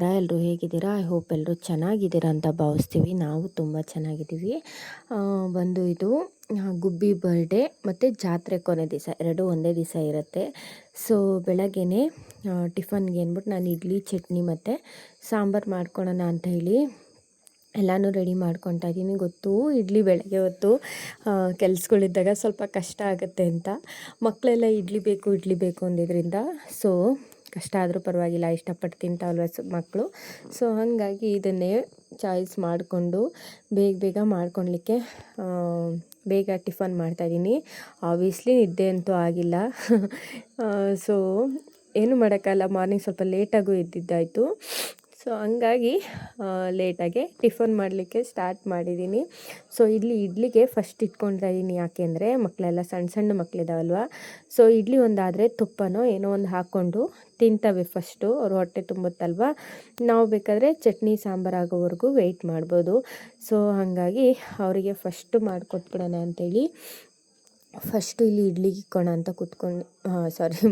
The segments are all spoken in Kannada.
ನಮಸ್ಕಾರ. ಎಲ್ಲರೂ ಹೇಗಿದ್ದೀರಾ? ಐ ಹೋಪ್ ಎಲ್ಲರೂ ಚೆನ್ನಾಗಿದ್ದೀರಾ ಅಂತ ಭಾವಿಸ್ತೀವಿ. ನಾವು ತುಂಬ ಚೆನ್ನಾಗಿದ್ದೀವಿ. ಇದು ಗುಬ್ಬಿ ಬರ್ಡೇ ಮತ್ತು ಜಾತ್ರೆ ಕೊನೆ ದಿವಸ ಎರಡೂ ಒಂದೇ ದಿವಸ ಇರುತ್ತೆ. ಸೊ ಬೆಳಗ್ಗೆನೇ ಟಿಫನ್ಗೆ ಅಂದ್ಬಿಟ್ಟು ನಾನು ಇಡ್ಲಿ ಚಟ್ನಿ ಮತ್ತು ಸಾಂಬಾರು ಮಾಡ್ಕೊಳ್ಳೋಣ ಅಂತ ಹೇಳಿ ಎಲ್ಲನೂ ರೆಡಿ ಮಾಡ್ಕೊತಾ ಇದ್ದೀನಿ. ಗೊತ್ತು ಇಡ್ಲಿ ಬೆಳಗ್ಗೆ ಹೊತ್ತು ಕೆಲಸಗಳಿದ್ದಾಗ ಸ್ವಲ್ಪ ಕಷ್ಟ ಆಗುತ್ತೆ ಅಂತ. ಮಕ್ಕಳೆಲ್ಲ ಇಡ್ಲಿ ಬೇಕು ಅಂದಿದ್ದರಿಂದ ಸೊ ಕಷ್ಟ ಆದರೂ ಪರವಾಗಿಲ್ಲ, ಇಷ್ಟಪಟ್ಟು ತಿಂತಾವಲ್ವ ಮಕ್ಕಳು. ಸೊ ಹಾಗಾಗಿ ಇದನ್ನೇ ಚಾಯ್ಸ್ ಮಾಡಿಕೊಂಡು ಬೇಗ ಮಾಡ್ಕೊಳ್ಲಿಕ್ಕೆ ಬೇಗ ಟಿಫನ್ ಮಾಡ್ತಾಯಿದ್ದೀನಿ. ಆಬ್ವಿಯಸ್ಲಿ ನಿದ್ದೆ ಅಂತೂ ಆಗಿಲ್ಲ. ಸೊ ಏನು ಮಾಡೋಕ್ಕಲ್ಲ, ಮಾರ್ನಿಂಗ್ ಸ್ವಲ್ಪ ಲೇಟಾಗೂ ಎದ್ದಿದ್ದಾಯಿತು. ಸೊ ಹಂಗಾಗಿ ಲೇಟಾಗೆ ಟಿಫನ್ ಮಾಡಲಿಕ್ಕೆ ಸ್ಟಾರ್ಟ್ ಮಾಡಿದ್ದೀನಿ. ಸೊ ಇಡ್ಲಿಗೆ ಫಸ್ಟ್ ಇಟ್ಕೊಳ್ತಾ ಇದ್ದೀನಿ. ಯಾಕೆ ಅಂದರೆ ಮಕ್ಕಳೆಲ್ಲ ಸಣ್ಣ ಮಕ್ಕಳಿದಾವಲ್ವ. ಸೊ ಇಡ್ಲಿ ಒಂದಾದರೆ ತುಪ್ಪನೋ ಏನೋ ಒಂದು ಹಾಕ್ಕೊಂಡು ತಿಂತವೆ ಫಸ್ಟು. ಅವ್ರ ಹೊಟ್ಟೆ ತುಂಬುತ್ತಲ್ವ. ನಾವು ಬೇಕಾದರೆ ಚಟ್ನಿ ಸಾಂಬಾರು ಆಗೋವರೆಗೂ ವೆಯ್ಟ್ ಮಾಡ್ಬೋದು. ಸೊ ಹಾಗಾಗಿ ಅವರಿಗೆ ಫಸ್ಟು ಮಾಡಿಕೊಟ್ಬಿಡೋಣ ಅಂಥೇಳಿ ಫಸ್ಟು ಇಲ್ಲಿ ಇಡ್ಲಿಗೆ ಇಕ್ಕೋಣ ಅಂತ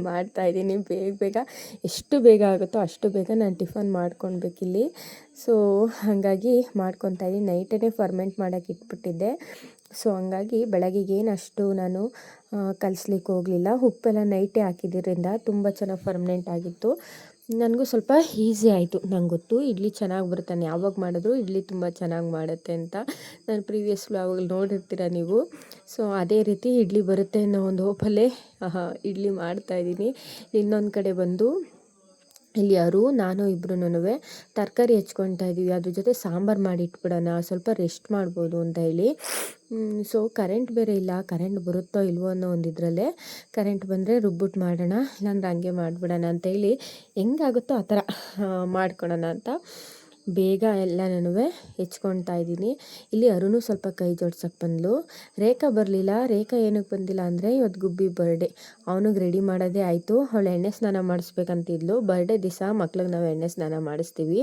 ಮಾಡ್ತಾಯಿದ್ದೀನಿ. ಬೇಗ ಎಷ್ಟು ಬೇಗ ಆಗುತ್ತೋ ಅಷ್ಟು ಬೇಗ ನಾನು ಟಿಫನ್ ಮಾಡ್ಕೊಳ್ಬೇಕಿಲ್ಲಿ. ಸೊ ಹಾಗಾಗಿ ಮಾಡ್ಕೊತಾ ಇದ್ದೀನಿ. ನೈಟೇ ಫರ್ಮೆಂಟ್ ಮಾಡೋಕ್ಕೆ ಇಟ್ಬಿಟ್ಟಿದ್ದೆ. ಸೊ ಹಂಗಾಗಿ ಬೆಳಗ್ಗೆಗೇನು ಅಷ್ಟು ನಾನು ಕಲಿಸ್ಲಿಕ್ಕೆ ಹೋಗಲಿಲ್ಲ. ಉಪ್ಪೆಲ್ಲ ನೈಟೇ ಹಾಕಿದ್ದರಿಂದ ತುಂಬ ಚೆನ್ನಾಗಿ ಫರ್ಮೆಂಟ್ ಆಗಿತ್ತು. ನನಗೂ ಸ್ವಲ್ಪ ಈಸಿ ಆಯಿತು. ನಂಗೆ ಗೊತ್ತು ಇಡ್ಲಿ ಚೆನ್ನಾಗಿ ಬರುತ್ತೆ, ನಾನು ಯಾವಾಗ ಮಾಡಿದ್ರು ಇಡ್ಲಿ ತುಂಬ ಚೆನ್ನಾಗಿ ಮಾಡುತ್ತೆ ಅಂತ. ನಾನು ಪ್ರೀವಿಯಸ್ ವ್ಲಾಗಲ್ಲಿ ನೋಡಿರ್ತೀರ ನೀವು. ಸೊ ಅದೇ ರೀತಿ ಇಡ್ಲಿ ಬರುತ್ತೆ ಅನ್ನೋ ಒಂದು ಹೋಪಲ್ಲೇ ಇಡ್ಲಿ ಮಾಡ್ತಾಯಿದ್ದೀನಿ. ಇನ್ನೊಂದು ಕಡೆ ಬಂದು ಇಲ್ಲಿ ನಾನು ಇಬ್ಬರೂ ತರಕಾರಿ ಹೆಚ್ಕೊಳ್ತಾ ಇದ್ದೀವಿ. ಅದ್ರ ಜೊತೆ ಸಾಂಬಾರು ಮಾಡಿ ಇಟ್ಬಿಡೋಣ, ಸ್ವಲ್ಪ ರೆಸ್ಟ್ ಮಾಡ್ಬೋದು ಅಂತ ಹೇಳಿ. ಸೊ ಕರೆಂಟ್ ಬೇರೆ ಇಲ್ಲ. ಕರೆಂಟ್ ಬರುತ್ತೋ ಇಲ್ವೋ ಅನ್ನೋ ಒಂದು ಇದರಲ್ಲೇ ಕರೆಂಟ್ ಬಂದರೆ ರುಬ್ಬಿಟ್ಟು ಮಾಡೋಣ, ಇಲ್ಲಾಂದ್ರೆ ಹಂಗೆ ಮಾಡಿಬಿಡೋಣ ಅಂತೇಳಿ ಹೆಂಗಾಗುತ್ತೋ ಆ ಥರ ಮಾಡ್ಕೊಳೋಣ ಅಂತ ಬೇಗ ಎಲ್ಲನೂ ಹೆಚ್ಕೊಳ್ತಾ ಇದ್ದೀನಿ. ಇಲ್ಲಿ ಅರುಣು ಸ್ವಲ್ಪ ಕೈ ಜೋಡ್ಸೋಕ್ಕೆ ಬಂದಳು. ರೇಖಾ ಬರಲಿಲ್ಲ. ರೇಖಾ ಏನಕ್ಕೆ ಬಂದಿಲ್ಲ ಅಂದರೆ ಇವತ್ತು ಗುಬ್ಬಿ ಬರ್ಡೇ, ಅವನಿಗೆ ರೆಡಿ ಮಾಡೋದೇ ಆಯಿತು. ಅವಳು ಎಣ್ಣೆ ಸ್ನಾನ ಮಾಡಿಸ್ಬೇಕಂತಿದ್ಲು. ಬರ್ಡೇ ದಿವಸ ಮಕ್ಳಿಗೆ ನಾವು ಎಣ್ಣೆ ಸ್ನಾನ ಮಾಡಿಸ್ತೀವಿ.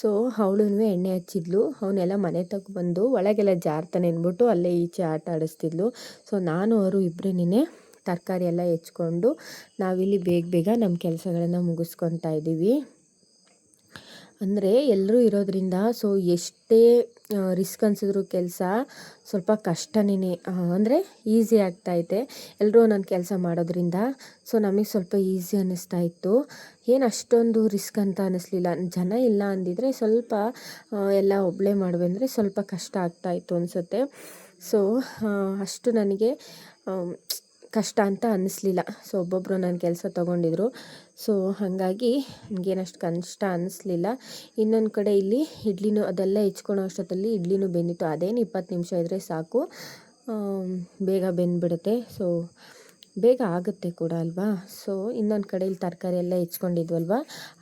ಸೊ ಅವಳು ಎಣ್ಣೆ ಹಚ್ಚಿದ್ಲು. ಅವನ್ನೆಲ್ಲ ಮನೆ ಬಂದು ಒಳಗೆಲ್ಲ ಜಾರ್ತಾನೆ ಅಂದ್ಬಿಟ್ಟು ಅಲ್ಲೇ ಈಚೆ ಆಟ ಆಡಿಸ್ತಿದ್ಲು. ಸೊ ನಾನು ಇಬ್ಬರೇನೇ ತರಕಾರಿ ಎಲ್ಲ ಹೆಚ್ಕೊಂಡು ನಾವಿಲ್ಲಿ ಬೇಗ ನಮ್ಮ ಕೆಲಸಗಳನ್ನು ಮುಗಿಸ್ಕೊತಾ ಇದ್ದೀವಿ. ಅಂದರೆ ಎಲ್ಲರೂ ಇರೋದ್ರಿಂದ ಸೊ ಎಷ್ಟೇ ರಿಸ್ಕ್ ಅನಿಸಿದ್ರು ಕೆಲಸ ಸ್ವಲ್ಪ ಕಷ್ಟನೇ, ಅಂದರೆ ಈಸಿ ಆಗ್ತಾಯಿದೆ. ಎಲ್ಲರೂ ಒಂದೊಂದು ಕೆಲಸ ಮಾಡೋದ್ರಿಂದ ಸೊ ನಮಗೆ ಸ್ವಲ್ಪ ಈಸಿ ಅನ್ನಿಸ್ತಾ ಇತ್ತು. ಏನು ಅಷ್ಟೊಂದು ರಿಸ್ಕ್ ಅಂತ ಅನ್ನಿಸ್ಲಿಲ್ಲ. ಜನ ಇಲ್ಲ ಅಂದಿದ್ರೆ ಸ್ವಲ್ಪ ಎಲ್ಲ ಒಬ್ಬಳೇ ಮಾಡುವಂದರೆ ಸ್ವಲ್ಪ ಕಷ್ಟ ಆಗ್ತಾಯಿತ್ತು ಅನಿಸುತ್ತೆ. ಸೊ ಅಷ್ಟು ನನಗೆ ಕಷ್ಟ ಅಂತ ಅನ್ನಿಸ್ಲಿಲ್ಲ. ಸೊ ಒಬ್ಬೊಬ್ಬರು ನನ್ನ ಕೆಲಸ ತೊಗೊಂಡಿದ್ರು. ಸೊ ಹಾಗಾಗಿ ನನಗೇನಷ್ಟು ಕಷ್ಟ ಅನ್ನಿಸ್ಲಿಲ್ಲ. ಇನ್ನೊಂದು ಕಡೆ ಇಲ್ಲಿ ಇಡ್ಲಿನೂ ಅದೆಲ್ಲ ಹೆಚ್ಕೊಳೋ ಅಷ್ಟೊತ್ತಲ್ಲಿ ಇಡ್ಲಿನೂ ಬೆಂದಿತ್ತು. ಅದೇನು 20 ನಿಮಿಷ ಇದ್ದರೆ ಸಾಕು, ಬೇಗ ಬೆಂದ್ಬಿಡುತ್ತೆ. ಸೊ ಬೇಗ ಆಗುತ್ತೆ ಕೂಡ ಅಲ್ವಾ. ಸೊ ಇನ್ನೊಂದು ಕಡೆ ಇಲ್ಲಿ ತರಕಾರಿ ಎಲ್ಲ ಹೆಚ್ಕೊಂಡಿದ್ವಲ್ವ,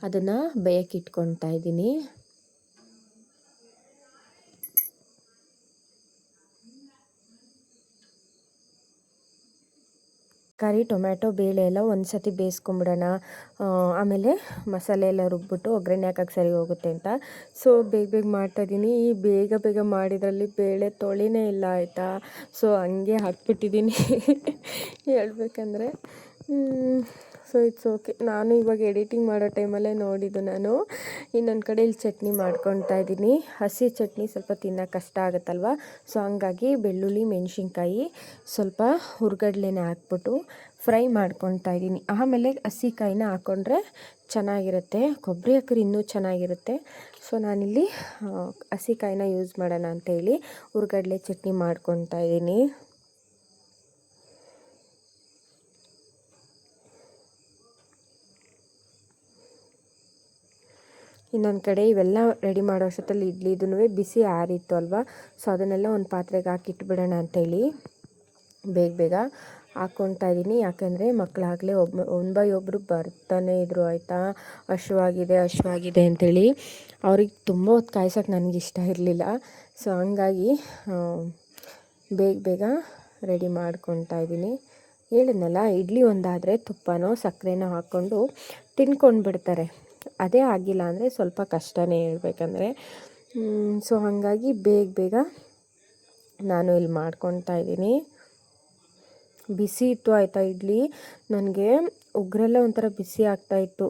ಅದನ್ನು ಬೇಯಕ್ಕೆ ಇಟ್ಕೊಳ್ತಾ ಇದ್ದೀನಿ. ತರಕಾರಿ, ಟೊಮ್ಯಾಟೊ, ಬೇಳೆ ಎಲ್ಲ ಒಂದು ಸತಿ ಬೇಯಿಸ್ಕೊಂಬಿಡೋಣ. ಆಮೇಲೆ ಮಸಾಲೆ ಎಲ್ಲ ರುಬ್ಬಿಟ್ಟು ಒಗ್ಗರಣೆ ಹಾಕೋಕ್ಕೆ ಸರಿ ಹೋಗುತ್ತೆ ಅಂತ ಸೊ ಬೇಗ ಮಾಡ್ತಾಯಿದ್ದೀನಿ. ಈ ಬೇಗ ಮಾಡಿದ್ರಲ್ಲಿ ಬೇಳೆ ತೊಳಿನೇ ಇಲ್ಲ ಆಯಿತಾ. ಸೊ ಹಂಗೆ ಹಾಕ್ಬಿಟ್ಟಿದ್ದೀನಿ ಹೇಳ್ಬೇಕಂದ್ರೆ. So it's okay. ನಾನು ಇವಾಗ ಎಡಿಟಿಂಗ್ ಮಾಡೋ ಟೈಮಲ್ಲೇ ನೋಡಿದ್ದು ನಾನು. ಇನ್ನೊಂದು ಕಡೆ ಇಲ್ಲಿ ಚಟ್ನಿ ಮಾಡ್ಕೊತಾ ಇದ್ದೀನಿ. ಹಸಿ ಚಟ್ನಿ ಸ್ವಲ್ಪ ತಿನ್ನೋಕೆ ಕಷ್ಟ ಆಗುತ್ತಲ್ವ. ಸೊ ಹಂಗಾಗಿ ಬೆಳ್ಳುಳ್ಳಿ ಮೆಣಸಿನ್ಕಾಯಿ ಸ್ವಲ್ಪ ಹುರ್ಗಡ್ಲೆನೇ ಹಾಕ್ಬಿಟ್ಟು ಫ್ರೈ ಮಾಡ್ಕೊತಾ ಇದ್ದೀನಿ. ಆಮೇಲೆ ಹಸಿ ಕಾಯಿನ ಹಾಕ್ಕೊಂಡ್ರೆ ಚೆನ್ನಾಗಿರುತ್ತೆ, ಕೊಬ್ಬರಿ ಹಾಕಿದ್ರೆ ಇನ್ನೂ ಚೆನ್ನಾಗಿರುತ್ತೆ. ಸೊ ನಾನಿಲ್ಲಿ ಹಸಿ ಕಾಯಿನ ಯೂಸ್ ಮಾಡೋಣ ಅಂತೇಳಿ ಹುರ್ಗಡ್ಲೆ ಚಟ್ನಿ ಮಾಡ್ಕೊತಾ ಇದ್ದೀನಿ. ಇನ್ನೊಂದು ಕಡೆ ಇವೆಲ್ಲ ರೆಡಿ ಮಾಡೋ ಅಷ್ಟೊತ್ತಲ್ಲಿ ಇಡ್ಲಿದೂ ಬಿಸಿ ಆರಿತ್ತು ಅಲ್ವಾ. ಸೊ ಅದನ್ನೆಲ್ಲ ಒಂದು ಪಾತ್ರೆಗೆ ಹಾಕಿಟ್ಬಿಡೋಣ ಅಂತೇಳಿ ಬೇಗ ಹಾಕ್ಕೊತಾ ಇದ್ದೀನಿ. ಯಾಕೆಂದರೆ ಮಕ್ಕಳಾಗಲೇ ಒನ್ ಬೈ ಒಬ್ಬರು ಬರ್ತಾನೆ ಇದ್ರು ಆಯಿತಾ. ಹಶ್ವಾಗಿದೆ ಅಂಥೇಳಿ ಅವ್ರಿಗೆ ತುಂಬ ಹೊತ್ತು ಕಾಯ್ಸೋಕ್ಕೆ ನನಗಿಷ್ಟ ಇರಲಿಲ್ಲ. ಸೊ ಹಂಗಾಗಿ ಬೇಗ ರೆಡಿ ಮಾಡ್ಕೊತಾ ಇದ್ದೀನಿ. ಹೇಳಿದ್ನಲ್ಲ, ಇಡ್ಲಿ ಒಂದಾದರೆ ತುಪ್ಪನೋ ಸಕ್ಕರೆನೋ ಹಾಕ್ಕೊಂಡು ತಿನ್ಕೊಂಡು ಬಿಡ್ತಾರೆ. ಅದೇ ಆಗಿಲ್ಲ ಅಂದರೆ ಸ್ವಲ್ಪ ಕಷ್ಟನೇ ಹೇಳ್ಬೇಕಂದ್ರೆ. ಸೊ ಹಾಗಾಗಿ ಬೇಗ ನಾನು ಇಲ್ಲಿ ಮಾಡ್ಕೊತಾ ಇದ್ದೀನಿ. ಬಿಸಿ ಇತ್ತು ಆಯಿತಾ ಇಡ್ಲಿ. ನನಗೆ ಉಗುರೆಲ್ಲ ಒಂಥರ ಬಿಸಿ ಆಗ್ತಾಯಿತ್ತು.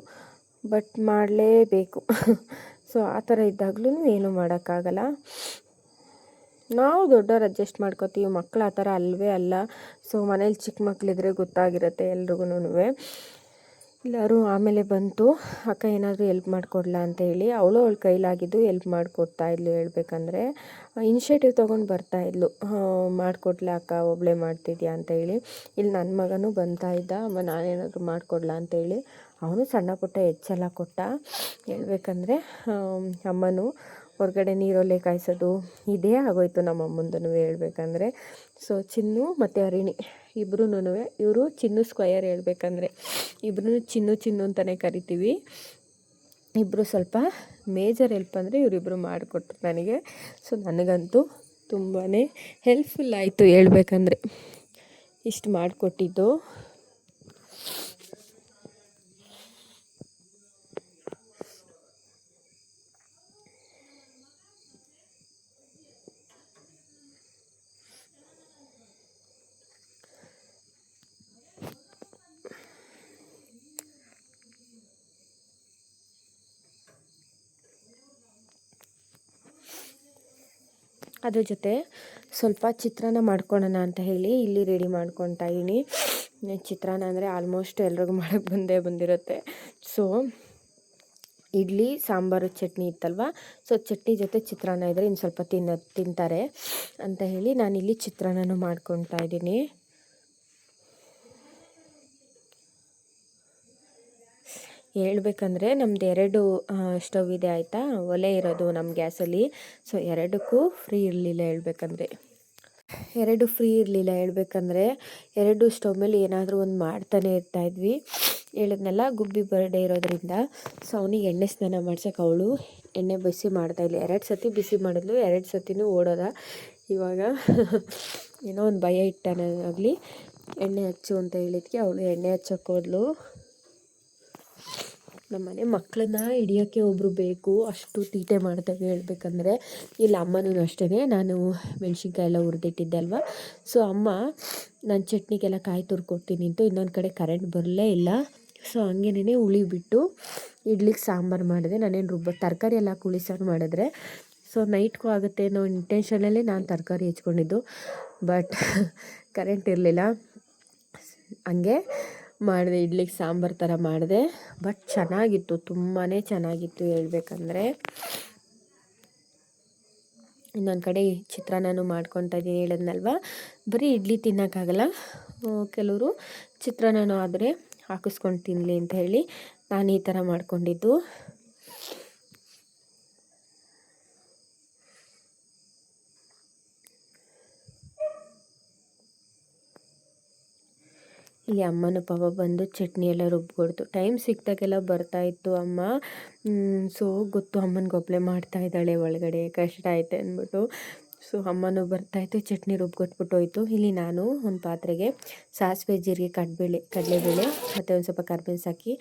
ಬಟ್ ಮಾಡಲೇಬೇಕು. ಸೊ ಆ ಥರ ಇದ್ದಾಗಲೂ ಏನೂ ಮಾಡೋಕ್ಕಾಗಲ್ಲ. ನಾವು ದೊಡ್ಡವ್ರು ಅಡ್ಜಸ್ಟ್ ಮಾಡ್ಕೋತೀವಿ, ಮಕ್ಕಳು ಆ ಥರ ಅಲ್ಲವೇ ಅಲ್ಲ. ಸೊ ಮನೇಲಿ ಚಿಕ್ಕ ಮಕ್ಕಳಿದ್ರೆ ಗೊತ್ತಾಗಿರುತ್ತೆ ಎಲ್ರಿಗೂ. ಎಲ್ಲರೂ ಆಮೇಲೆ ಬಂತು ಅಕ್ಕ ಏನಾದರೂ ಎಲ್ಪ್ ಮಾಡಿಕೊಡ್ಲಾ ಅಂತ ಹೇಳಿ. ಅವಳ ಕೈಲಾಗಿದ್ದು ಎಲ್ಪ್ ಮಾಡಿಕೊಡ್ತಾಯಿದ್ಲು. ಹೇಳ್ಬೇಕಂದ್ರೆ ಇನಿಷಿಯೇಟಿವ್ ತೊಗೊಂಡು ಬರ್ತಾಯಿದ್ಲು, ಮಾಡಿಕೊಡ್ಲಾ ಅಕ್ಕ, ಒಬ್ಬಳೇ ಮಾಡ್ತಿದ್ಯಾ ಅಂತ ಹೇಳಿ. ಇಲ್ಲಿ ನನ್ನ ಮಗನೂ ಇದ್ದ, ಅಮ್ಮ ನಾನೇನಾದರೂ ಮಾಡಿಕೊಡ್ಲಾ ಅಂತೇಳಿ ಅವನು ಸಣ್ಣ ಪುಟ್ಟ ಹೆಚ್ಚೆಲ್ಲ ಕೊಟ್ಟ. ಹೇಳ್ಬೇಕಂದ್ರೆ ಅಮ್ಮನೂ ಹೊರಗಡೆ ನೀರೊಲೆ ಕಾಯಿಸೋದು ಇದೇ ಆಗೋಯ್ತು ನಮ್ಮ ಅಮ್ಮಂದೂ ಹೇಳ್ಬೇಕಂದ್ರೆ. ಸೊ ಚಿನ್ನು ಮತ್ತು ಹರಿಣಿ ಇಬ್ಬರೂ, ಇವರು ಚಿನ್ನು ಸ್ಕ್ವಯರ್ ಹೇಳ್ಬೇಕಂದ್ರೆ, ಇಬ್ಬರೂ ಚಿನ್ನು ಅಂತಲೇ ಕರಿತೀವಿ. ಇಬ್ಬರು ಸ್ವಲ್ಪ ಮೇಜರ್ ಹೆಲ್ಪ್ ಅಂದರೆ ಇವರಿಬ್ಬರು ಮಾಡಿಕೊಟ್ರು ನನಗೆ. ಸೊ ನನಗಂತೂ ತುಂಬಾ ಹೆಲ್ಪ್ಫುಲ್ ಆಯಿತು ಹೇಳ್ಬೇಕಂದ್ರೆ ಇಷ್ಟು ಮಾಡಿಕೊಟ್ಟಿದ್ದು. ಅದ್ರ ಜೊತೆ ಸ್ವಲ್ಪ ಚಿತ್ರಾನ್ನ ಮಾಡ್ಕೊಳ್ಳೋಣ ಅಂತ ಹೇಳಿ ಇಲ್ಲಿ ರೆಡಿ ಮಾಡ್ಕೊತಾ ಇದ್ದೀನಿ. ಚಿತ್ರಾನ್ನ ಅಂದರೆ ಆಲ್ಮೋಸ್ಟ್ ಎಲ್ರಿಗೂ ಮಾಡೋಕ್ಕೆ ಬಂದಿರುತ್ತೆ. ಸೊ ಇಡ್ಲಿ ಸಾಂಬಾರು ಚಟ್ನಿ ಇತ್ತಲ್ವ, ಸೊ ಚಟ್ನಿ ಜೊತೆ ಚಿತ್ರಾನ್ನ ಇದ್ದರೆ ಇನ್ನು ಸ್ವಲ್ಪ ತಿಂತಾರೆ ಅಂತ ಹೇಳಿ ನಾನಿಲ್ಲಿ ಚಿತ್ರಾನ್ನನೂ ಮಾಡ್ಕೊತಾ ಇದ್ದೀನಿ. ಹೇಳ್ಬೇಕಂದ್ರೆ ನಮ್ದು 2 ಸ್ಟವ್ ಇದೆ ಆಯಿತಾ, ಒಲೆ ಇರೋದು ನಮ್ಮ ಗ್ಯಾಸಲ್ಲಿ. ಸೊ 2ಕ್ಕೂ ಫ್ರೀ ಇರಲಿಲ್ಲ ಹೇಳ್ಬೇಕಂದ್ರೆ, 2 ಫ್ರೀ ಇರಲಿಲ್ಲ ಹೇಳ್ಬೇಕಂದ್ರೆ 2 ಸ್ಟವ್ ಮೇಲೆ ಏನಾದರೂ ಒಂದು ಮಾಡ್ತಾನೆ ಇರ್ತಾಯಿದ್ವಿ. ಹೇಳಿದ್ನೆಲ್ಲ ಗುಬ್ಬಿ ಬರ್ಡೇ ಇರೋದ್ರಿಂದ. ಸೊ ಅವನಿಗೆ ಎಣ್ಣೆ ಸ್ನಾನ ಮಾಡ್ಸೋಕೆ ಅವಳು ಎಣ್ಣೆ ಬಿಸಿ ಮಾಡ್ತಾಯಿಲ್ಲ. 2 ಸತಿ ಬಿಸಿ ಮಾಡಿದ್ಲು, 2 ಸತಿನೂ ಓಡೋದ. ಇವಾಗ ಏನೋ ಒಂದು ಭಯ ಇಟ್ಟಾನಾಗಲಿ ಎಣ್ಣೆ ಹಚ್ಚು ಅಂತ ಹೇಳಿದ್ಕೆ ಅವಳು ಎಣ್ಣೆ ಹಚ್ಚೋಕೆ ಹೋದ್ಲು. ನಮ್ಮನೆ ಮಕ್ಕಳನ್ನ ಹಿಡಿಯೋಕ್ಕೆ ಒಬ್ಬರು ಬೇಕು, ಅಷ್ಟು ತೀಟೆ ಮಾಡ್ತೇವೆ ಹೇಳ್ಬೇಕಂದ್ರೆ. ಇಲ್ಲಿ ಅಮ್ಮನೂ ಅಷ್ಟೇ, ನಾನು ಮೆಣಸಿನ್ಕಾಯಿ ಎಲ್ಲ ಹುರಿದಿಟ್ಟಿದ್ದೆ ಅಲ್ವ. ಸೊ ಅಮ್ಮ ನಾನು ಚಟ್ನಿಗೆಲ್ಲ ಕಾಯಿ ತುರ್ಕೊಡ್ತೀನಿ ಅಂತ ಇನ್ನೊಂದು ಕಡೆ ಕರೆಂಟ್ ಬರಲೇ ಇಲ್ಲ. ಸೊ ಹಂಗೇನೇ ಹುಳಿ ಬಿಟ್ಟು ಇಡ್ಲಿಗೆ ಸಾಂಬಾರು ಮಾಡಿದೆ. ನಾನೇನು ತರಕಾರಿ ಎಲ್ಲ ಹುಳಿ ಸಾರು ಮಾಡಿದ್ರೆ ಸೊ ನೈಟ್ಗೂ ಆಗುತ್ತೆ ಅನ್ನೋ ಇಂಟೆನ್ಷನಲ್ಲೇ ನಾನು ತರಕಾರಿ ಹೆಚ್ಕೊಂಡಿದ್ದು. ಬಟ್ ಕರೆಂಟ್ ಇರಲಿಲ್ಲ, ಹಂಗೆ ಮಾಡಿದೆ, ಇಡ್ಲಿಗೆ ಸಾಂಬಾರು ಥರ ಮಾಡಿದೆ. ಬಟ್ ಚೆನ್ನಾಗಿತ್ತು, ತುಂಬಾ ಚೆನ್ನಾಗಿತ್ತು ಹೇಳ್ಬೇಕಂದ್ರೆ. ಇನ್ನೊಂದು ಕಡೆ ಚಿತ್ರಾನ್ನನೂ ಮಾಡ್ಕೊತಾ ಇದ್ದೀನಿ ಹೇಳಿದ್ನಲ್ವ. ಬರೀ ಇಡ್ಲಿ ತಿನ್ನೋಕ್ಕಾಗಲ್ಲ, ಕೆಲವರು ಚಿತ್ರಾನ್ನನೂ ಆದರೆ ಹಾಕಿಸ್ಕೊಂಡು ತಿನ್ನಲಿ ಅಂತ ಹೇಳಿ ನಾನು ಈ ಥರ ಮಾಡ್ಕೊಂಡಿದ್ದು. ಇಲ್ಲಿ ಅಮ್ಮನ ಪಾಪ ಬಂದು ಚಟ್ನಿ ಎಲ್ಲ ರುಬ್ಕೊಡ್ತು. ಟೈಮ್ ಸಿಕ್ತಾಗೆಲ್ಲ ಬರ್ತಾಯಿತ್ತು ಅಮ್ಮ. ಸೊ ಗೊತ್ತು ಅಮ್ಮನಿಗೆ ಒಬ್ಬಳೆ ಮಾಡ್ತಾಯಿದ್ದಾಳೆ ಒಳಗಡೆ, ಕಷ್ಟ ಐತೆ ಅಂದ್ಬಿಟ್ಟು. ಸೊ ಅಮ್ಮನೂ ಬರ್ತಾಯಿತ್ತು, ಚಟ್ನಿ ರುಬ್ಕೊಟ್ಬಿಟ್ಟು ಹೋಯ್ತು. ಇಲ್ಲಿ ನಾನು ಒಂದು ಪಾತ್ರೆಗೆ ಸಾಸಿವೆ, ಜೀರಿಗೆ, ಕಡಲೆಬೇಳೆ ಮತ್ತು ಒಂದು ಸ್ವಲ್ಪ ಕರ್ಬೇವು ಹಾಕಿ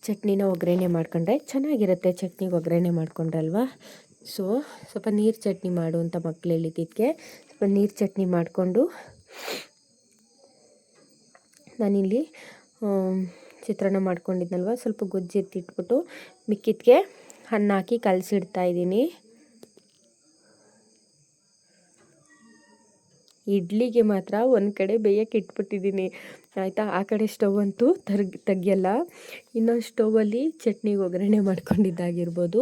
ಚಟ್ನಿನ ಒಗ್ಗರಣೆ ಮಾಡ್ಕೊಂಡ್ರೆ ಚೆನ್ನಾಗಿರುತ್ತೆ. ಚಟ್ನಿಗೆ ಒಗ್ಗರಣೆ ಮಾಡ್ಕೊಂಡ್ರಲ್ವ. ಸೊ ಸ್ವಲ್ಪ ನೀರು ಚಟ್ನಿ ಮಾಡು ಅಂತ ಮಕ್ಳು ಹೇಳಿದ್ದಕ್ಕೆ ಸ್ವಲ್ಪ ನೀರು ಚಟ್ನಿ ಮಾಡಿಕೊಂಡು ನಾನಿಲ್ಲಿ ಚಿತ್ರಾನ್ನ ಮಾಡ್ಕೊಂಡಿದ್ನಲ್ವ, ಸ್ವಲ್ಪ ಗೊಜ್ಜು ಎತ್ತಿಟ್ಬಿಟ್ಟು ಮಿಕ್ಕಿದ್ಕೆ ಅನ್ನ ಹಾಕಿ ಕಲಸಿಡ್ತಾಯಿದ್ದೀನಿ. ಇಡ್ಲಿಗೆ ಮಾತ್ರ ಒಂದು ಕಡೆ ಬೇಯಕ್ಕೆ ಇಟ್ಬಿಟ್ಟಿದ್ದೀನಿ ಆಯಿತಾ. ಆ ಕಡೆ ಸ್ಟವ್ ಅಂತೂ ತೆಗಿಯಲ್ಲ. ಇನ್ನೊಂದು ಸ್ಟವಲ್ಲಿ ಚಟ್ನಿಗೆ ಒಗ್ಗರಣೆ ಮಾಡ್ಕೊಂಡಿದ್ದಾಗಿರ್ಬೋದು,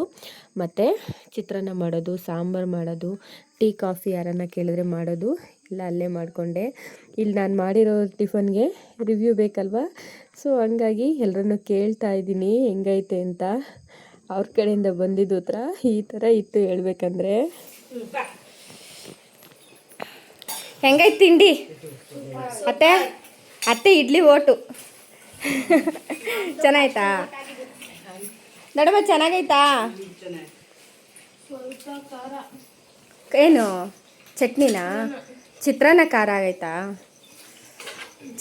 ಮತ್ತು ಚಿತ್ರಾನ್ನ ಮಾಡೋದು, ಸಾಂಬಾರು ಮಾಡೋದು, ಟೀ ಕಾಫಿ ಯಾರನ್ನ ಕೇಳಿದ್ರೆ ಮಾಡೋದು ಇಲ್ಲ ಅಲ್ಲೇ ಮಾಡಿಕೊಂಡೆ. ಇಲ್ಲಿ ನಾನು ಮಾಡಿರೋ ಟಿಫನ್ಗೆ ರಿವ್ಯೂ ಬೇಕಲ್ವ. ಸೊ ಹಂಗಾಗಿ ಎಲ್ಲರನ್ನೂ ಕೇಳ್ತಾ ಇದ್ದೀನಿ ಹೆಂಗೈತೆ ಅಂತ. ಅವ್ರ ಕಡೆಯಿಂದ ಬಂದಿದ್ದು ಉತ್ತರ ಈ ಥರ ಇತ್ತು ಹೇಳ್ಬೇಕಂದ್ರೆ. ಹೆಂಗೈತೆ ತಿಂಡಿ ಅತ್ತೆ? ಅತ್ತೆ ಇಡ್ಲಿ ಓಟು ಚೆನ್ನಾಯ್ತಾ? ನಡುವ ಚೆನ್ನಾಗೈತಾ? ಏನು ಚಟ್ನಿನಾ? ಚಿತ್ರಾನ್ನ ಖಾರ ಆಗೈತಾ?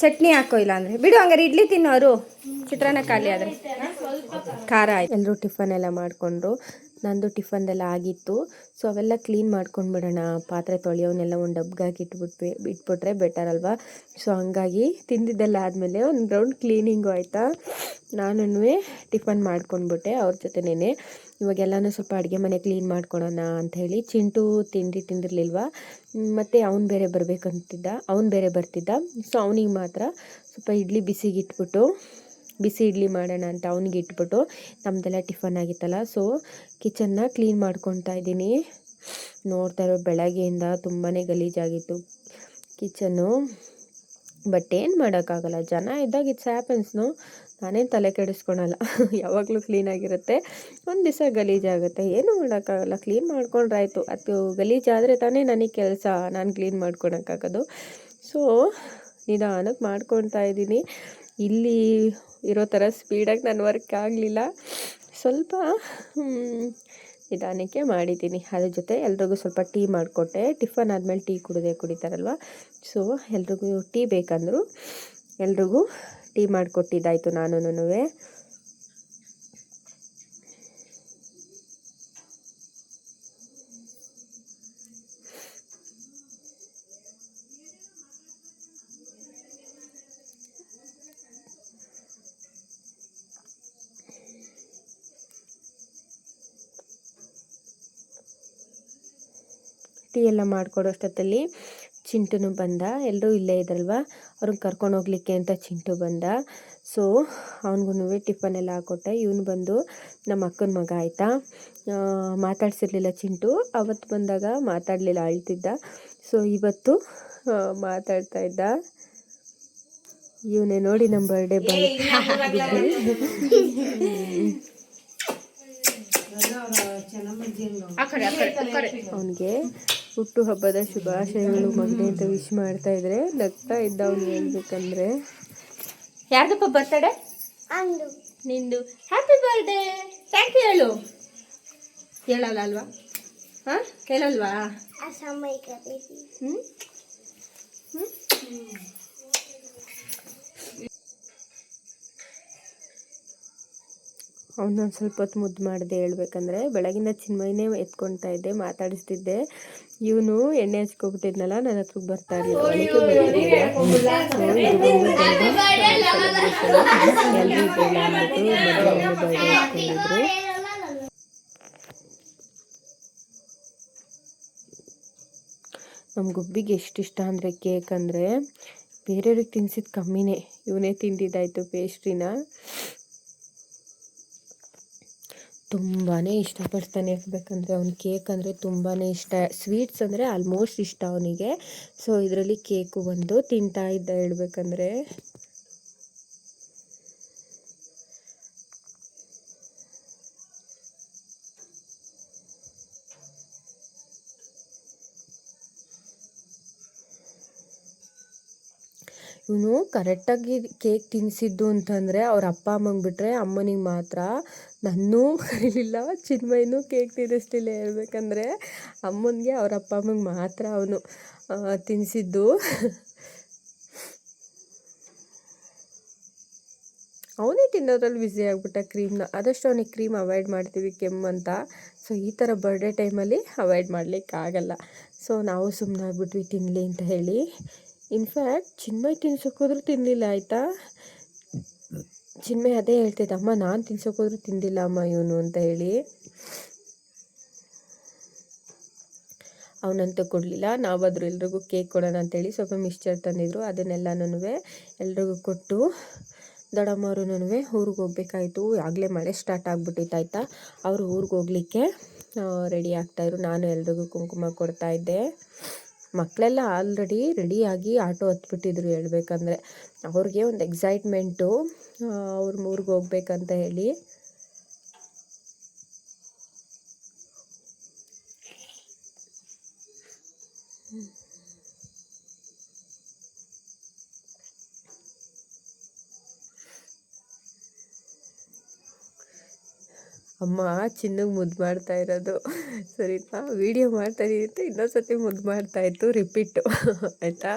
ಚಟ್ನಿ ಹಾಕೋ, ಇಲ್ಲ ಅಂದರೆ ಬಿಡು. ಹಂಗಾರೆ ಇಡ್ಲಿ ತಿನ್ನೋರು, ಚಿತ್ರಾನ್ನ ಖಾಲಿ ಆದರೆ ಖಾರ ಆಯ್ತು. ಎಲ್ಲರೂ ಟಿಫನ್ ಎಲ್ಲ ಮಾಡಿಕೊಂಡ್ರು. ನಂದು ಟಿಫನ್ದೆಲ್ಲ ಆಗಿತ್ತು. ಸೊ ಅವೆಲ್ಲ ಕ್ಲೀನ್ ಮಾಡ್ಕೊಂಡ್ಬಿಡೋಣ, ಪಾತ್ರೆ ತೊಳೆಯೋನೆಲ್ಲ ಒಂದು ಡಬ್ಗಾಗಿ ಇಟ್ಬಿಟ್ರೆ ಬೆಟರ್ ಅಲ್ವಾ. ಸೊ ಹಂಗಾಗಿ ತಿಂದಿದ್ದೆಲ್ಲ ಆದಮೇಲೆ ಒಂದು ರೌಂಡ್ ಕ್ಲೀನಿಂಗು ಆಯಿತಾ. ನಾನು ಟಿಫನ್ ಮಾಡ್ಕೊಂಡ್ಬಿಟ್ಟೆ ಅವ್ರ ಜೊತೆನೇ. ಇವಾಗೆಲ್ಲನೂ ಸ್ವಲ್ಪ ಅಡುಗೆ ಮನೆ ಕ್ಲೀನ್ ಮಾಡ್ಕೊಳೋಣ ಅಂಥೇಳಿ. ಚಿಂಟು ತಿಂದಿರಲಿಲ್ವ, ಮತ್ತು ಅವ್ನು ಬೇರೆ ಬರ್ತಿದ್ದ. ಸೊ ಅವನಿಗೆ ಮಾತ್ರ ಸ್ವಲ್ಪ ಇಡ್ಲಿ ಬಿಸಿ ಇಡ್ಲಿ ಮಾಡೋಣ ಅಂತ ಅವ್ನಿಗೆ ಇಟ್ಬಿಟ್ಟು ನಮ್ಮದೆಲ್ಲ ಟಿಫನ್ ಆಗಿತ್ತಲ್ಲ. ಸೊ ಕಿಚನ್ನ ಕ್ಲೀನ್ ಮಾಡ್ಕೊತಾ ಇದ್ದೀನಿ. ನೋಡ್ತಾ ಇರೋ ಬೆಳಗ್ಗೆಯಿಂದ ತುಂಬಾ ಗಲೀಜಾಗಿತ್ತು ಕಿಚನ್ನು. ಬಟ್ ಏನು ಮಾಡೋಕ್ಕಾಗಲ್ಲ, ಜನ ಇದ್ದಾಗ ಇಟ್ಸ್ ಹ್ಯಾಪನ್ಸ್ನು. ನಾನೇನು ತಲೆ ಕೆಡಿಸ್ಕೊಳಲ್ಲ, ಯಾವಾಗಲೂ ಕ್ಲೀನಾಗಿರುತ್ತೆ. ಒಂದು ದಿವಸ ಗಲೀಜಾಗುತ್ತೆ, ಏನೂ ಮಾಡೋಕ್ಕಾಗಲ್ಲ, ಕ್ಲೀನ್ ಮಾಡ್ಕೊಂಡ್ರಾಯ್ತು. ಅದು ಗಲೀಜಾದರೆ ತಾನೇ ನನಗೆ ಕೆಲಸ, ನಾನು ಕ್ಲೀನ್ ಮಾಡ್ಕೊಳಕ್ಕಾಗೋದು. ಸೊ ನಿಧಾನಕ್ಕೆ ಮಾಡ್ಕೊತಾ ಇದ್ದೀನಿ. ಇಲ್ಲಿ ಇರೋ ಥರ ಸ್ಪೀಡಾಗಿ ನನ್ನ ವರ್ಕ್ ಆಗಲಿಲ್ಲ, ಸ್ವಲ್ಪ ನಿಧಾನಕ್ಕೆ ಮಾಡಿದ್ದೀನಿ. ಅದ್ರ ಜೊತೆ ಎಲ್ರಿಗೂ ಸ್ವಲ್ಪ ಟೀ ಮಾಡಿಕೊಟ್ಟೆ. ಟಿಫನ್ ಆದಮೇಲೆ ಟೀ ಕುಡಿತಾರಲ್ವ. ಸೊ ಎಲ್ರಿಗೂ ಟೀ ಬೇಕಂದ್ರು ಎಲ್ರಿಗೂ ಟೀ ಮಾಡಿಕೊಟ್ಟಿದ್ದಾಯಿತು. ನಾನೂ ಟೀ ಎಲ್ಲ ಮಾಡಿಕೊಡೋಷ್ಟೊತ್ತಲ್ಲಿ ಚಿಂಟುನು ಬಂದ. ಎಲ್ಲರೂ ಇಲ್ಲೇ ಇದ್ರಲ್ವ, ಅವ್ರನ್ನ ಕರ್ಕೊಂಡು ಹೋಗ್ಲಿಕ್ಕೆ ಅಂತ ಚಿಂಟು ಬಂದ. ಸೊ ಅವ್ನಿಗೂ ಟಿಫನ್ ಎಲ್ಲ ಹಾಕ್ಕೊಟ್ಟೆ. ಇವನು ಬಂದು ನಮ್ಮ ಅಕ್ಕನ ಮಗ ಆಯಿತಾ. ಮಾತಾಡ್ಸಿರ್ಲಿಲ್ಲ ಚಿಂಟು, ಅವತ್ತು ಬಂದಾಗ ಮಾತಾಡಲಿಲ್ಲ, ಅಳ್ತಿದ್ದ. ಸೊ ಇವತ್ತು ಮಾತಾಡ್ತಾ ಇದ್ದ. ಇವನೇ ನೋಡಿ ನಮ್ಮ ಬರ್ಡೇ ಬಾಯ್. ಅವನಿಗೆ ಹುಟ್ಟುಹಬ್ಬದ ಶುಭಾಶಯಗಳು ಮಗನೇ ಅಂತ ವಿಶ್ ಮಾಡ್ತಾ ಇದ್ರೆ ನಗ್ತಾ ಇದ್ದ. ಅವ್ನು ಹೇಳ್ಬೇಕಂದ್ರೆ, ಯಾರ್ದಪ್ಪ ಬರ್ತಡೆ? ನಿಂದು. ಹ್ಯಾಪಿ ಬರ್ಡೇ, ಥ್ಯಾಂಕ್ ಯು ಹೇಳು. ಹೇಳಲ್ಲ ಅಲ್ವಾ? ಹಾಂ ಹೇಳಲ್ವಾ? ಅವನೊಂದು ಸ್ವಲ್ಪ ಹೊತ್ತು ಮುದ್ದು ಮಾಡಿದೆ. ಹೇಳ್ಬೇಕಂದ್ರೆ ಬೆಳಗಿಂದ ಚಿನ್ಮಯನೇ ಎತ್ಕೊಳ್ತಾ ಇದ್ದೆ, ಮಾತಾಡಿಸ್ತಿದ್ದೆ. ಇವನು ಎಣ್ಣೆ ಹಚ್ಕೊಬಿಟ್ಟಿದ್ನಲ್ಲ, ನನ್ನ ಹತ್ರಕ್ಕೆ ಬರ್ತಾ ಇರಲಿಲ್ಲ, ಒಳಗೆ ಬರ್ತಿರಲಿಲ್ಲ. ಎಲ್ಲರೂ ಇದೆಲ್ಲ ಅಂದ್ಬಿಟ್ಟು ಮದುವೆ ಬರ್ಡೇ ಇಟ್ಕೊಂಡಿದ್ರು. ನಮ್ಮ ಗುಬ್ಬಿಗೆ ಎಷ್ಟು ಇಷ್ಟ ಅಂದರೆ ಕೇಕ್ ಅಂದರೆ, ಬೇರೆಯವ್ರಿಗೆ ತಿನ್ಸಿದ್ದು ಕಮ್ಮಿನೇ, ಇವನೇ ತಿಂದಿದ್ದಾಯಿತು ಪೇಸ್ಟ್ರಿನ. ತುಂಬಾ ಇಷ್ಟಪಡ್ತಾನೆ. ಇರಬೇಕಂದ್ರೆ ಅವ್ನು ಕೇಕ್ ಅಂದರೆ ತುಂಬಾ ಇಷ್ಟ. ಸ್ವೀಟ್ಸ್ ಅಂದರೆ ಆಲ್ಮೋಸ್ಟ್ ಇಷ್ಟ ಅವನಿಗೆ. ಸೊ ಇದರಲ್ಲಿ ಕೇಕು ಬಂದು ತಿಂತಾ ಇದ್ದ. ಹೇಳ್ಬೇಕಂದ್ರೆ ಇವನು ಕರೆಕ್ಟಾಗಿ ಕೇಕ್ ತಿನ್ನಿಸಿದ್ದು ಅಂತಂದರೆ ಅವ್ರ ಅಪ್ಪ ಅಮ್ಮಂಗೆ ಬಿಟ್ಟರೆ, ಅಮ್ಮನಿಗೆ ಮಾತ್ರ. ನನ್ನೂ ಕರೀಲಿಲ್ಲ, ಚಿನ್ಮಯನೂ ಕೇಕ್ ತಿನ್ನಿಸ್ಲಿಲ್ಲ. ಹೇಳ್ಬೇಕಂದ್ರೆ ಅಮ್ಮನಿಗೆ ಅವ್ರ ಅಪ್ಪ ಅಮ್ಮಂಗೆ ಮಾತ್ರ ಅವನು ತಿನ್ನಿಸಿದ್ದು. ಅವನೇ ತಿನ್ನೋದ್ರಲ್ಲಿ ಬ್ಯುಸಿ ಆಗಿಬಿಟ್ಟ ಕ್ರೀಮ್ನ. ಆದಷ್ಟು ಅವನಿಗೆ ಕ್ರೀಮ್ ಅವಾಯ್ಡ್ ಮಾಡ್ತೀವಿ, ಕೆಮ್ಮಂತ. ಸೊ ಈ ಥರ ಬರ್ಡೇ ಟೈಮಲ್ಲಿ ಅವಾಯ್ಡ್ ಮಾಡಲಿಕ್ಕಾಗಲ್ಲ. ಸೊ ನಾವು ಸುಮ್ಮನಾಗ್ಬಿಟ್ವಿ ತಿನ್ನಲಿ ಅಂತ ಹೇಳಿ. ಇನ್ಫ್ಯಾಕ್ಟ್ ಚಿನ್ಮಯ್ ತಿನ್ಸೋಕ್ಕೋದ್ರೂ ತಿನ್ನಲಿಲ್ಲ ಆಯಿತಾ. ಚಿನ್ಮಯ್ ಅದೇ ಹೇಳ್ತಿದ್ದ, ಅಮ್ಮ ನಾನು ತಿನ್ಸೋಕ್ಕೋದ್ರೂ ತಿಂದಿಲ್ಲ ಅಮ್ಮ ಇವನು ಅಂತ ಹೇಳಿ. ಅವನಂತೂ ಕೊಡಲಿಲ್ಲ. ನಾವಾದರೂ ಎಲ್ರಿಗೂ ಕೇಕ್ ಕೊಡೋಣ ಅಂತೇಳಿ ಸ್ವಲ್ಪ ಮಿಕ್ಸ್ಚರ್ ತಂದಿದ್ರು, ಅದನ್ನೆಲ್ಲನೂ ಎಲ್ರಿಗೂ ಕೊಟ್ಟು ದೊಡ್ಡಮ್ಮವ್ರೂ ಊರಿಗೆ ಹೋಗ್ಬೇಕಾಯಿತು. ಆಗಲೇ ಮಳೆ ಸ್ಟಾರ್ಟ್ ಆಗಿಬಿಟ್ಟಿತ್ತಾಯ್ತಾ. ಅವರು ಊರಿಗೆ ಹೋಗ್ಲಿಕ್ಕೆ ರೆಡಿ ಆಗ್ತಾಯಿದ್ರು. ನಾನು ಎಲ್ರಿಗೂ ಕುಂಕುಮ ಕೊಡ್ತಾಯಿದ್ದೆ. ಮಕ್ಕಳೆಲ್ಲ ಆಲ್ರೆಡಿ ರೆಡಿಯಾಗಿ ಆಟೋ ಹತ್ಬಿಟ್ಟಿದ್ರು. ಹೇಳ್ಬೇಕಂದ್ರೆ ಅವ್ರಿಗೆ ಒಂದು ಎಕ್ಸೈಟ್ಮೆಂಟು, ಅವ್ರ ಊರಿಗೆ ಹೋಗ್ಬೇಕಂತ ಹೇಳಿ. ಅಮ್ಮ ಚಿನ್ನಗೆ ಮುದ್ದು ಮಾಡ್ತಾ ಇರೋದು ಸರಿನಾ. ವೀಡಿಯೋ ಮಾಡ್ತಾ ಇದ್ದೀನಿ ಅಂತ ಇನ್ನೊಂದ್ಸತಿ ಮುದ್ದು ಮಾಡ್ತಾಯಿತ್ತು ರಿಪೀಟು ಆಯಿತಾ.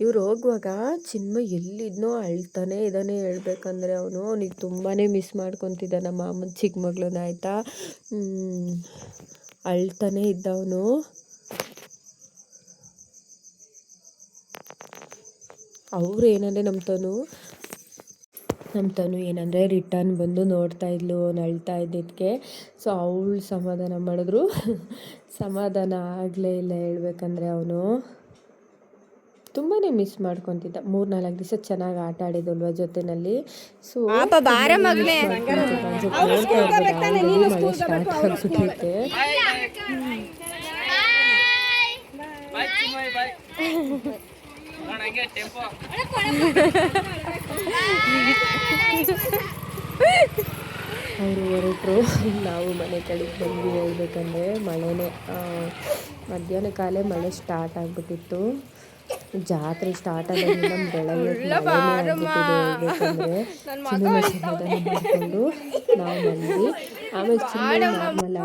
ಇವ್ರು ಹೋಗುವಾಗ ಚಿನ್ಮ ಎಲ್ಲಿದ್ನೋ ಅಳ್ತಾನೆ ಇದ್ದಾನೆ. ಹೇಳ್ಬೇಕಂದ್ರೆ ಅವನಿಗೆ ತುಂಬಾ ಮಿಸ್ ಮಾಡ್ಕೊತಿದ್ದ ನಮ್ಮ ಮಾಮನ ಚಿಕ್ಕ ಮಗಳನ್ನ ಆಯಿತಾ. ಅಳ್ತಾನೆ ಇದ್ದವನು. ಅವ್ರು ಏನಂದರೆ ನಮ್ಮ ತನು ಏನಂದರೆ ರಿಟರ್ನ್ ಬಂದು ನೋಡ್ತಾ ಇದ್ಲು ಅವ್ನು ಅಳ್ತಾ ಇದ್ದಿದ್ದಕ್ಕೆ. ಸೊ ಅವಳು ಸಮಾಧಾನ ಮಾಡಿದ್ರು. ಸಮಾಧಾನ ಆಗಲೇ ಇಲ್ಲ. ಹೇಳ್ಬೇಕಂದ್ರೆ ಅವನು ತುಂಬಾ ಮಿಸ್ ಮಾಡ್ಕೊತಿದ್ದ. 3-4 ದಿವಸ ಚೆನ್ನಾಗಿ ಆಟ ಆಡಿದ್ವಲ್ವ ಜೊತೆಯಲ್ಲಿ. ಸೊ ಮಳೆ ಸ್ಟಾರ್ಟ್ ಆಗ್ಬಿಟ್ಟೈತೆ. ಅವರು ಹೊರಟರು, ನಾವು ಮನೆ ಕಡೆಗೆ ಬಂದ್ವಿ. ಹೇಳ್ಬೇಕಂದ್ರೆ ಮಳೆನೇ ಮಧ್ಯಾಹ್ನ ಕಾಲೇ ಮಳೆ ಸ್ಟಾರ್ಟ್ ಆಗಿಬಿಟ್ಟಿತ್ತು. ಜಾತ್ರೆ ಸ್ಟಾರ್ಟ್ ಆದಾಗಿಂದ ಬೆಳಗ್ಗೆ ಹೇಳ್ಬೇಕಂದ್ರೆ ಚಿನ್ನ ಸಮಾಧಾನ ಮಾಡಿಕೊಂಡು ನಾವು ಬಂದ್ವಿ. ಆಮೇಲೆ ಚಿನ್ನ ನಾರ್ಮಲ್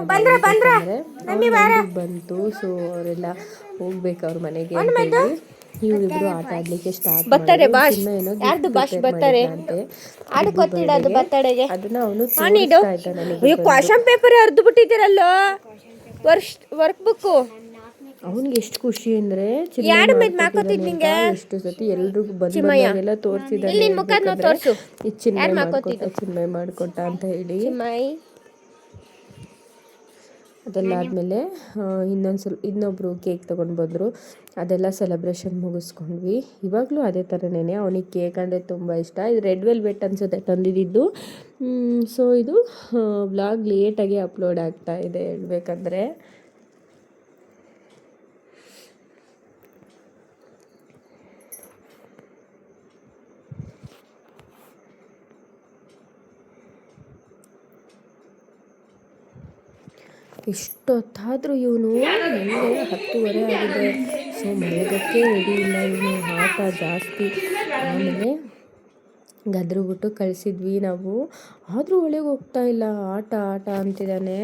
ಆಗಿ ಬಂತು. ಸೊ ಅವರೆಲ್ಲ ಹೋಗ್ಬೇಕು ಅವ್ರ ಮನೆಗೆ ಅಂತೇಳಿ ಇವರಿಬ್ರು ಆಟ ಆಡ್ಲಿಕ್ಕೆ ಸ್ಟಾರ್ಟ್ ಮಾಡ್ತಾರೆ. ಅದನ್ನ ಅವನು ತೋರಿಸ್ತಾ ಇದ್ದ ನನಗೆ. ಕ್ವಶನ್ ಪೇಪರ್ ಅರ್ದು ಬಿಟ್ಟಿದ್ದೀರಲ್ಲೋ ವರ್ಕ್ ಬುಕ್ಕು. ಅವನಿಗೆ ಎಷ್ಟು ಖುಷಿ ಅಂದ್ರೆ ಎಷ್ಟು ಸತಿ ಎಲ್ರಿಗೂ ಬಂದಾಗೆಲ್ಲ ತೋರಿಸಿದ್ದಾನೆ. ಚಿನ್ಮಯ ಮಾಡ್ಕೊಟ್ಟ ಅಂತ ಹೇಳಿ. ಅದೆಲ್ಲಾದ್ಮೇಲೆ ಇನ್ನೊಬ್ರು ಕೇಕ್ ತೊಗೊಂಡು ಬಂದರು. ಅದೆಲ್ಲ ಸೆಲೆಬ್ರೇಷನ್ ಮುಗಿಸ್ಕೊಂಡ್ವಿ. ಇವಾಗಲೂ ಅದೇ ಥರನೇ ಅವನಿಗೆ ಕೇಕ್ ಅಂದರೆ ತುಂಬ ಇಷ್ಟ. ಇದು ರೆಡ್ ವೆಲ್ವೆಟ್ ಅನ್ಸುತ್ತೆ ತಂದಿದ್ದು. ಸೊ ಇದು ವ್ಲಾಗ್ ಲೇಟಾಗಿ ಅಪ್ಲೋಡ್ ಆಗ್ತಾ ಇದೆ ಹೇಳ್ಬೇಕಂದ್ರೆ. ಇಷ್ಟೊತ್ತಾದರೂ ಇವನು 10:30 ಆಗಿದೆ. ಸೊ ಮಲಗೋಕ್ಕೆ ರೆಡಿ ಇಲ್ಲ ಇವನು. ಆಟ ಜಾಸ್ತಿ. ಆಮೇಲೆ ಗದ್ರುಬಿಟ್ಟು ಕಳಿಸಿದ್ವಿ ನಾವು. ಆದರೂ ಒಳಗೆ ಹೋಗ್ತಾ ಇಲ್ಲ. ಆಟ ಆಟ ಅಂತಿದ್ದಾನೆ.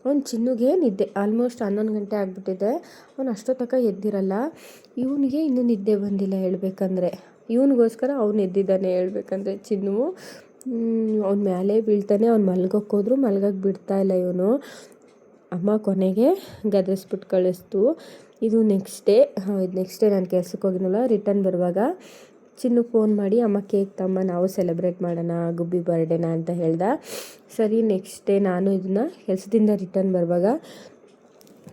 ಅವ್ನು ಚಿನ್ನುಗೆ ನಿದ್ದೆ ಆಲ್ಮೋಸ್ಟ್ 11 ಗಂಟೆ ಆಗಿಬಿಟ್ಟಿದೆ. ಅವನು ಅಷ್ಟೊತ್ತಕ ಎದ್ದಿರಲ್ಲ. ಇವನಿಗೆ ಇನ್ನೂ ನಿದ್ದೆ ಬಂದಿಲ್ಲ ಹೇಳ್ಬೇಕಂದ್ರೆ. ಇವನಿಗೋಸ್ಕರ ಅವನು ಎದ್ದಿದ್ದಾನೆ ಹೇಳ್ಬೇಕಂದ್ರೆ. ಚಿನ್ನು ಅವ್ನ ಮೇಲೆ ಬೀಳ್ತಾನೆ. ಅವ್ನು ಮಲ್ಗೋಕ್ಕೆ ಹೋದ್ರು ಮಲ್ಗೋಕ್ಕೆ ಬಿಡ್ತಾ ಇಲ್ಲ ಇವನು. ಅಮ್ಮ ಕೊನೆಗೆ ಗದರಿಸ್ಬಿಟ್ಟು ಕಳಿಸ್ತು. ಇದು ನೆಕ್ಸ್ಟ್ ಡೇ ನಾನು ಕೆಲ್ಸಕ್ಕೆ ಹೋಗಿದ್ನಲ್ಲ, ರಿಟರ್ನ್ ಬರುವಾಗ ಚಿನ್ನು ಫೋನ್ ಮಾಡಿ ಅಮ್ಮ ಕೇಕ್ ತಮ್ಮ ನಾವು ಸೆಲೆಬ್ರೇಟ್ ಮಾಡೋಣ ಗುಬ್ಬಿ ಬರ್ಡೇನ ಅಂತ ಹೇಳ್ದ. ಸರಿ ನೆಕ್ಸ್ಟ್ ಡೇ ನಾನು ಇದನ್ನು ಕೆಲಸದಿಂದ ರಿಟರ್ನ್ ಬರುವಾಗ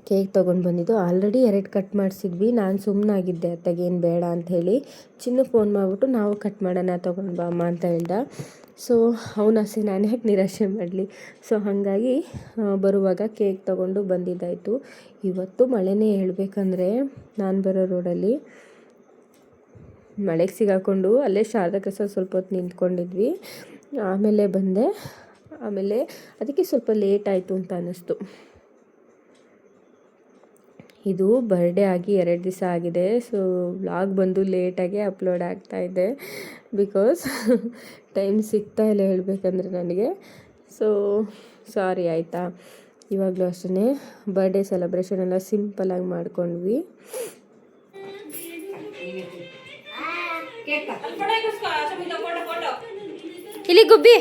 ಕೇಕ್ ತೊಗೊಂಡು ಬಂದಿದ್ದು. ಆಲ್ರೆಡಿ 2 ಕಟ್ ಮಾಡಿಸಿದ್ವಿ. ನಾನು ಸುಮ್ಮನಾಗಿದ್ದೆ ಅತ್ತಗೇನು ಬೇಡ ಅಂತ ಹೇಳಿ. ಚಿನ್ನು ಫೋನ್ ಮಾಡಿಬಿಟ್ಟು ನಾವು ಕಟ್ ಮಾಡೋಣ ತೊಗೊಂಡು ಬಾ ಅಮ್ಮ ಅಂತ ಹೇಳ್ದ. ಸೊ ಅವನ ಆಸೆ ನಾನು ಯಾಕೆ ನಿರಾಶೆ ಮಾಡಲಿ. ಸೊ ಹಾಗಾಗಿ ಬರುವಾಗ ಕೇಕ್ ತೊಗೊಂಡು ಬಂದಿದ್ದಾಯಿತು. ಇವತ್ತು ಮಳೆನೇ ಹೇಳ್ಬೇಕಂದ್ರೆ ನಾನು ಬರೋ ರೋಡಲ್ಲಿ ಮಳೆಗೆ ಸಿಗಾಕೊಂಡು ಅಲ್ಲೇ ಶಾರದಾ ಕ್ರಾಸಲ್ಲಿ ಸ್ವಲ್ಪ ಹೊತ್ತು ನಿಂತ್ಕೊಂಡಿದ್ವಿ. ಆಮೇಲೆ ಬಂದೆ. ಆಮೇಲೆ ಅದಕ್ಕೆ ಸ್ವಲ್ಪ ಲೇಟ್ ಆಯಿತು ಅಂತ ಅನ್ನಿಸ್ತು. ಇದು ಬರ್ಡೇ ಆಗಿ 2 ದಿವಸ ಆಗಿದೆ. ಸೊ ವ್ಲಾಗ್ ಬಂದು ಲೇಟಾಗೆ ಅಪ್ಲೋಡ್ ಆಗ್ತಾಯಿದೆ. ಬಿಕಾಸ್ ಟೈಮ್ ಸಿಗ್ತಾ ಇಲ್ಲ ಹೇಳ್ಬೇಕಂದ್ರೆ ನನಗೆ. ಸೊ ಸಾರಿ ಆಯಿತಾ. ಇವಾಗಲೂ ಅಷ್ಟೇ ಬರ್ಡೇ ಸೆಲೆಬ್ರೇಷನ್ ಎಲ್ಲ ಸಿಂಪಲಾಗಿ ಮಾಡ್ಕೊಂಡ್ವಿ. ಇಲ್ಲಿ ಗುಬ್ಬಿ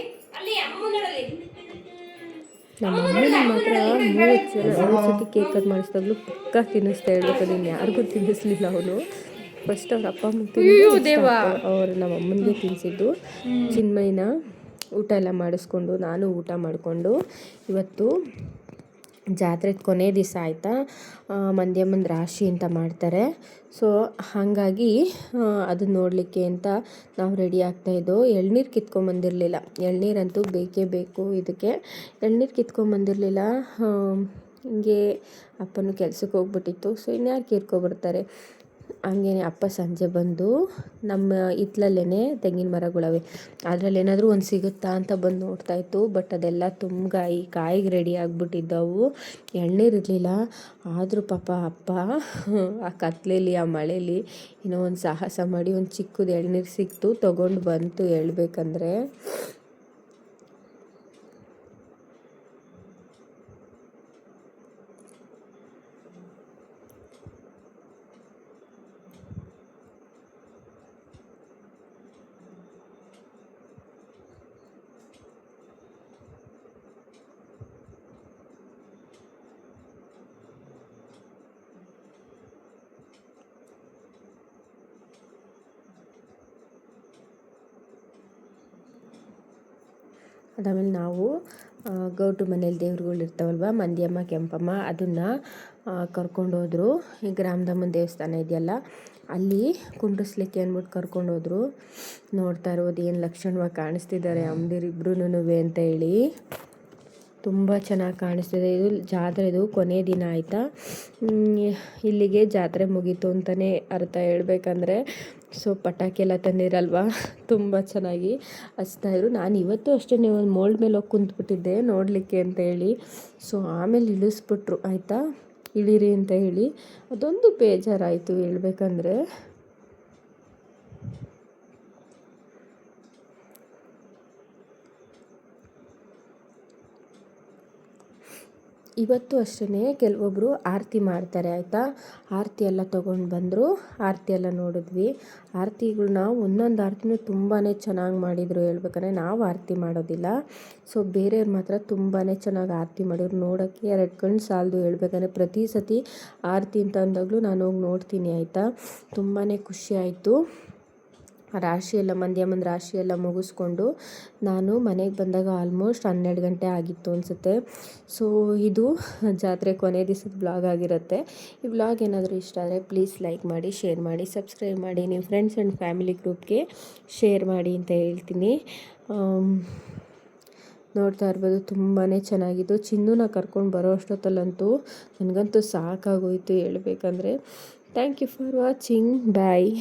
ನಮ್ಮ ಅಮ್ಮನ ಮಾತ್ರ 30 ಸತಿ ಕೇಕ್ ಕಟ್ ಮಾಡಿಸಿದಾಗಲೂ ಪಕ್ಕ ತಿನ್ನಿಸ್ತಾ ಹೇಳ್ಬೇಕು. ಯಾರಿಗೂ ತಿನ್ನಿಸ್ಲಿಲ್ಲ ಅವನು. ಫಸ್ಟ್ ಅವ್ರ ಅಪ್ಪ ಅವರು ನಮ್ಮ ಅಮ್ಮನಿಗೆ ತಿನ್ನಿಸಿದ್ದು. ಚಿನ್ಮಯ್ಯನ ಊಟ ಎಲ್ಲ ಮಾಡಿಸ್ಕೊಂಡು ನಾನು ಊಟ ಮಾಡಿಕೊಂಡು ಇವತ್ತು ಜಾತ್ರೆ ಕೊನೆ ದಿವಸ ಆಯಿತಾ. ಮಂದ್ಯಮ್ಮನ ರಾಶಿ ಅಂತ ಮಾಡ್ತಾರೆ. ಸೊ ಹಾಗಾಗಿ ಅದನ್ನ ನೋಡಲಿಕ್ಕೆ ಅಂತ ನಾವು ರೆಡಿ ಆಗ್ತಾಯಿದ್ದೋ. ಎಳ್ನೀರು ಕಿತ್ಕೊಂಬಂದಿರಲಿಲ್ಲ. ಎಳ್ನೀರಂತೂ ಬೇಕೇ ಬೇಕು ಇದಕ್ಕೆ. ಎಳ್ನೀರು ಕಿತ್ಕೊಂಬಂದಿರಲಿಲ್ಲ. ಹಿಂಗೆ ಅಪ್ಪನೂ ಕೆಲ್ಸಕ್ಕೆ ಹೋಗ್ಬಿಟ್ಟಿತ್ತು. ಸೊ ಇನ್ಯಾರು ಕಿರ್ಕೊಬರ್ತಾರೆ. ಹಂಗೇನೆ ಅಪ್ಪ ಸಂಜೆ ಬಂದು ನಮ್ಮ ಹಿತ್ಲಲ್ಲೇ ತೆಂಗಿನ ಮರಗಳವೆ, ಅದರಲ್ಲಿ ಏನಾದರೂ ಒಂದು ಸಿಗುತ್ತಾ ಅಂತ ಬಂದು ನೋಡ್ತಾಯಿತ್ತು. ಬಟ್ ಅದೆಲ್ಲ ತುಂಬ್ಗಾಯಿ ಕಾಯಿಗೆ ರೆಡಿ ಆಗಿಬಿಟ್ಟಿದ್ದವು, ಎಳ್ನೀರಿರಲಿಲ್ಲ. ಆದರೂ ಪಾಪ ಅಪ್ಪ ಆ ಕತ್ಲೇಲಿ ಆ ಮಳೇಲಿ ಏನೋ ಒಂದು ಸಾಹಸ ಮಾಡಿ ಒಂದು ಚಿಕ್ಕದು ಎಳ್ನೀರು ಸಿಕ್ತು, ತೊಗೊಂಡು ಬಂತು ಹೇಳ್ಬೇಕಂದ್ರೆ. ಅದಾದಮೇಲೆ ನಾವು ಗೌಡ್ರ ಮನೇಲಿ ದೇವ್ರುಗಳು ಇರ್ತಾವಲ್ವ, ಮಂದಿಯಮ್ಮ ಕೆಂಪಮ್ಮ, ಅದನ್ನು ಕರ್ಕೊಂಡೋದ್ರು. ಈ ಗ್ರಾಮದಮ್ಮನ ದೇವಸ್ಥಾನ ಇದೆಯಲ್ಲ ಅಲ್ಲಿ ಕುಂಡ್ರಿಸ್ಲಿಕ್ಕೆ ಅಂದ್ಬಿಟ್ಟು ಕರ್ಕೊಂಡೋದ್ರು. ನೋಡ್ತಾ ಇರ್ಬೋದು ಏನು ಲಕ್ಷಣವಾಗಿ ಕಾಣಿಸ್ತಿದ್ದಾರೆ ಅಮ್ಮದಿರಿಬ್ರು ಅಂತ ಹೇಳಿ. ತುಂಬ ಚೆನ್ನಾಗಿ ಕಾಣಿಸ್ತಿದೆ. ಇದು ಜಾತ್ರೆದು ಕೊನೆ ದಿನ ಆಯಿತಾ, ಇಲ್ಲಿಗೆ ಜಾತ್ರೆ ಮುಗೀತು ಅಂತಲೇ ಅರ್ಥ ಹೇಳ್ಬೇಕಂದ್ರೆ. ಸೊ ಪಟಾಕಿ ಎಲ್ಲ ತಂದಿರಲ್ವ, ತುಂಬ ಚೆನ್ನಾಗಿ ಹಚ್ತಾಯಿದ್ರು. ನಾನು ಇವತ್ತು ಅಷ್ಟೇ ಒಂದು ಮೋಲ್ಡ್ ಮೇಲೆ ಹೋಗಿ ಕುಂತ್ಬಿಟ್ಟಿದ್ದೆ ನೋಡಲಿಕ್ಕೆ ಅಂತ ಹೇಳಿ. ಸೊ ಆಮೇಲೆ ಇಳಿಸ್ಬಿಟ್ರು ಆಯಿತಾ, ಇಳೀರಿ ಅಂತ ಹೇಳಿ. ಅದೊಂದು ಬೇಜಾರಾಯಿತು ಹೇಳ್ಬೇಕಂದ್ರೆ. ಇವತ್ತು ಅಷ್ಟೇ ಕೆಲವೊಬ್ಬರು ಆರತಿ ಮಾಡ್ತಾರೆ ಆಯಿತಾ. ಆರತಿ ಎಲ್ಲ ತೊಗೊಂಡು ಬಂದರು, ಆರತಿ ಎಲ್ಲ ನೋಡಿದ್ವಿ. ಆರತಿಗಳನ್ನ ಒಂದೊಂದು ಆರತಿನೂ ತುಂಬಾ ಚೆನ್ನಾಗಿ ಮಾಡಿದರು ಹೇಳ್ಬೇಕಂದ್ರೆ. ನಾವು ಆರತಿ ಮಾಡೋದಿಲ್ಲ, ಸೊ ಬೇರೆಯವ್ರು ಮಾತ್ರ ತುಂಬಾ ಚೆನ್ನಾಗಿ ಆರತಿ ಮಾಡಿದ್ರು. ನೋಡೋಕ್ಕೆ 2 ಕಣ್ಣು ಸಾಲದು ಹೇಳ್ಬೇಕಂದ್ರೆ. ಪ್ರತಿ ಸತಿ ಆರತಿ ಅಂತ ಅಂದಾಗಲೂ ನಾನು ಹೋಗಿ ನೋಡ್ತೀನಿ ಆಯಿತಾ. ತುಂಬಾ ಖುಷಿ ಆಯಿತು. ರಾಶಿ ಎಲ್ಲ ಮಂದ್ಯಮ್ಮನ ರಾಶಿ ಎಲ್ಲ ಮುಗಿಸ್ಕೊಂಡು ನಾನು ಮನೆಗೆ ಬಂದಾಗ ಆಲ್ಮೋಸ್ಟ್ 12 ಗಂಟೆ ಆಗಿತ್ತು ಅನಿಸುತ್ತೆ. ಸೊ ಇದು ಜಾತ್ರೆ ಕೊನೆ ದಿವಸದ ಬ್ಲಾಗ್ ಆಗಿರುತ್ತೆ. ಈ ಬ್ಲಾಗ್ ಏನಾದರೂ ಇಷ್ಟ ಆದರೆ ಪ್ಲೀಸ್ ಲೈಕ್ ಮಾಡಿ, ಶೇರ್ ಮಾಡಿ, ಸಬ್ಸ್ಕ್ರೈಬ್ ಮಾಡಿ, ನೀವು ಫ್ರೆಂಡ್ಸ್ ಆ್ಯಂಡ್ ಫ್ಯಾಮಿಲಿ ಗ್ರೂಪ್ಗೆ ಶೇರ್ ಮಾಡಿ ಅಂತ ಹೇಳ್ತೀನಿ. ನೋಡ್ತಾ ಇರ್ಬೋದು ತುಂಬಾ ಚೆನ್ನಾಗಿತ್ತು. ಚಿನ್ನೂನ ಕರ್ಕೊಂಡು ಬರೋ ಅಷ್ಟೊತ್ತಲ್ಲಂತೂ ನನಗಂತೂ ಸಾಕಾಗೋಯಿತು ಹೇಳ್ಬೇಕಂದ್ರೆ. Thank you for watching, bye.